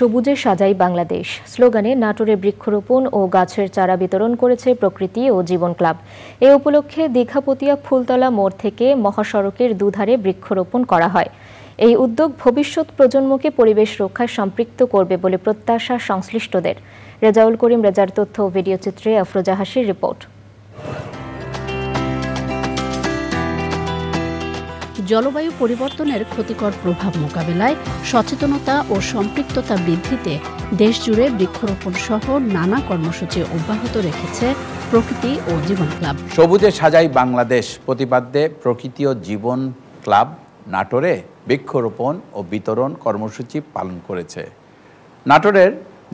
সবুজে সাজাই বাংলাদেশ স্লোগানে নাটোরে বৃক্ষরোপণ ও গাছের চারা বিতরণ করেছে প্রকৃতি ও জীবন ক্লাব। এ উপলক্ষে দীঘাপতিয়া ফুলতলা মোড় থেকে মহাসড়কের দুধারে বৃক্ষরোপণ করা হয়। এই উদ্যোগ ভবিষ্যৎ প্রজন্মকে পরিবেশ রক্ষায় সম্পৃক্ত করবে বলে প্রত্যাশা সংশ্লিষ্টদের। রেজাউল করিম রেজার তথ্য ও ভিডিও চিত্রে আফরোজা হাসির রিপোর্ট। জলবায়ু পরিবর্তনের ক্ষতিকর প্রভাব মোকাবিলায় সচেতনতা ও সম্পৃক্ততা বৃদ্ধিতে দেশজুড়ে বৃক্ষরোপণ সহ নানা কর্মসূচি অব্যাহত রেখেছে প্রকৃতি ও জীবন ক্লাব। সবুজে সাজাই বাংলাদেশ প্রতিপাদ্যে প্রকৃতি ও জীবন ক্লাব নাটোরে বৃক্ষরোপণ ও বিতরণ কর্মসূচি পালন করেছে। নাটোরের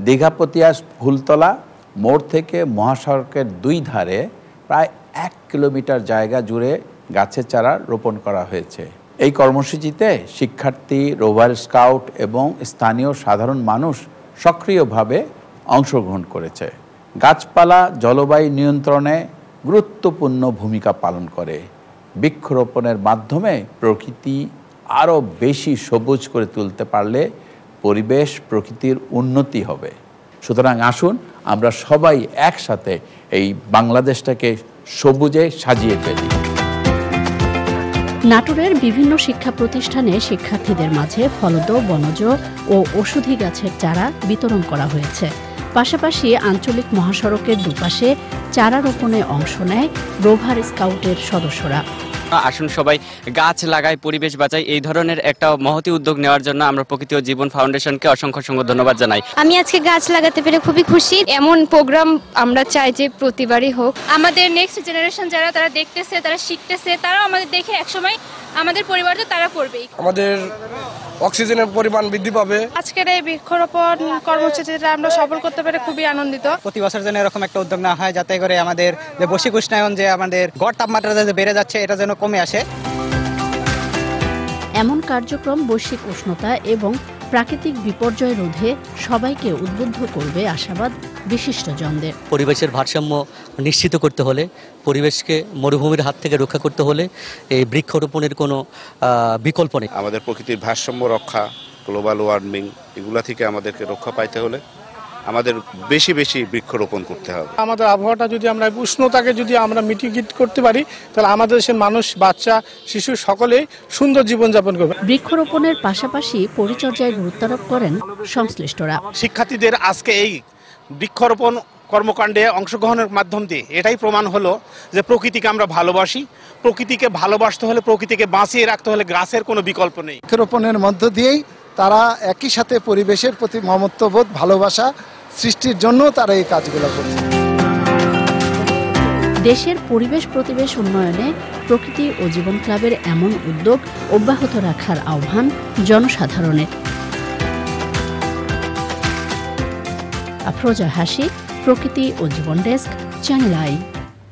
দীঘাপতিয়া ফুলতলা মোড় থেকে মহাসড়কের দুই ধারে প্রায় 1 কিলোমিটার জায়গা জুড়ে গাছের চারা রোপণ করা হয়েছে। এই কর্মসূচিতে শিক্ষার্থী, রোভার স্কাউট এবং স্থানীয় সাধারণ মানুষ সক্রিয়ভাবে অংশগ্রহণ করেছে। গাছপালা জলবায়ু নিয়ন্ত্রণে গুরুত্বপূর্ণ ভূমিকা পালন করে। বৃক্ষরোপণের মাধ্যমে প্রকৃতি আরও বেশি সবুজ করে তুলতে পারলে পরিবেশ প্রকৃতির উন্নতি হবে। সুতরাং আসুন আমরা সবাই একসাথে এই বাংলাদেশটাকে সবুজে সাজিয়ে ফেলি। নাটোরের বিভিন্ন শিক্ষা প্রতিষ্ঠানে শিক্ষার্থীদের মাঝে ফলদ, বনজ ও ওষুধি গাছের চারা বিতরণ করা হয়েছে। পাশাপাশি আঞ্চলিক মহাসড়কের দুপাশে চারা রোপণে অংশ নেয় রোভার স্কাউটের সদস্যরা। আসুন সবাই গাছ লাগাই, পরিবেশ বাঁচাই, এই ধরনের একটা মহতি উদ্যোগ নেওয়ার জন্য আমরা প্রকৃতি ও জীবন ফাউন্ডেশনকে অসংখ্য ধন্যবাদ জানাই। আমি আজকে গাছ লাগাতে পেরে খুবই খুশি। এমন প্রোগ্রাম আমরা চাই যে প্রতিবারই হোক। আমাদের নেক্সট জেনারেশন যারা তারা দেখতেছে, তারা শিখতেছে, তারাও আমাদের দেখে একসময় আমাদের পরিবর্তন তারা করবেই। আমাদের অক্সিজেনের পরিমাণ বৃদ্ধি পাবে। আজকের এই বৃক্ষরোপণ কর্মসূচিটা আমরা সফল করতে পেরে খুবই আনন্দিত। প্রতি বছর যেন এরকম একটা উদ্যোগ নেওয়া হয়, যাতে করে আমাদের যে বৈশ্বিক উষ্ণায়ন, যে আমাদের গড় তাপমাত্রা যে বেড়ে যাচ্ছে, এটা যেন কমে আসে। এমন কার্যক্রম বৈশ্বিক উষ্ণতা এবং প্রাকৃতিক বিপর্যয় রোধে সবাইকে উদ্বুদ্ধ করবে আশাবাদ বিশিষ্টজনদের। পরিবেশের ভারসাম্য নিশ্চিত করতে হলে, পরিবেশকে মরুভূমির হাত থেকে রক্ষা করতে হলে এই বৃক্ষরোপণের কোনো বিকল্প নেই। আমাদের প্রকৃতির ভারসাম্য রক্ষা, গ্লোবাল ওয়ার্মিং, এগুলা থেকে আমাদেরকে রক্ষা পাইতে হলে আমাদের বেশি বেশি বৃক্ষরোপণ করতে হবে। আমাদের আবহাওয়াটা যদি আমরা উষ্ণতাকে যদি আমরা মিটিগেট করতে পারি, তাহলে আমাদের দেশের মানুষ, বাচ্চা, শিশু সকলেই সুন্দর জীবনযাপন করবে। বৃক্ষরোপণের পাশাপাশি পরিচর্যায় গুরুত্বারোপ করেন সংশ্লিষ্টরা। শিক্ষার্থীদের আজকে এই বৃক্ষরোপণ কর্মকাণ্ডে অংশগ্রহণের মাধ্যম দিয়ে এটাই প্রমাণ হলো যে প্রকৃতিকে আমরা ভালোবাসি। প্রকৃতিকে ভালোবাসতে হলে, প্রকৃতিকে বাঁচিয়ে রাখতে হলে গাছের কোনো বিকল্প নেই। বৃক্ষরোপণের মধ্য দিয়েই তারা একই সাথে পরিবেশের প্রতি মমত্ববোধ, ভালোবাসা সৃষ্টির জন্য তারা এই কাজগুলো করছে। দেশের পরিবেশ প্রতিবেশ উন্নয়নে প্রকৃতি ও জীবন ক্লাবের এমন উদ্যোগ অব্যাহত রাখার আহ্বান জনসাধারণের। আফরোজা হাসি, প্রকৃতি ও জীবন ডেস্ক, চ্যানেল আই।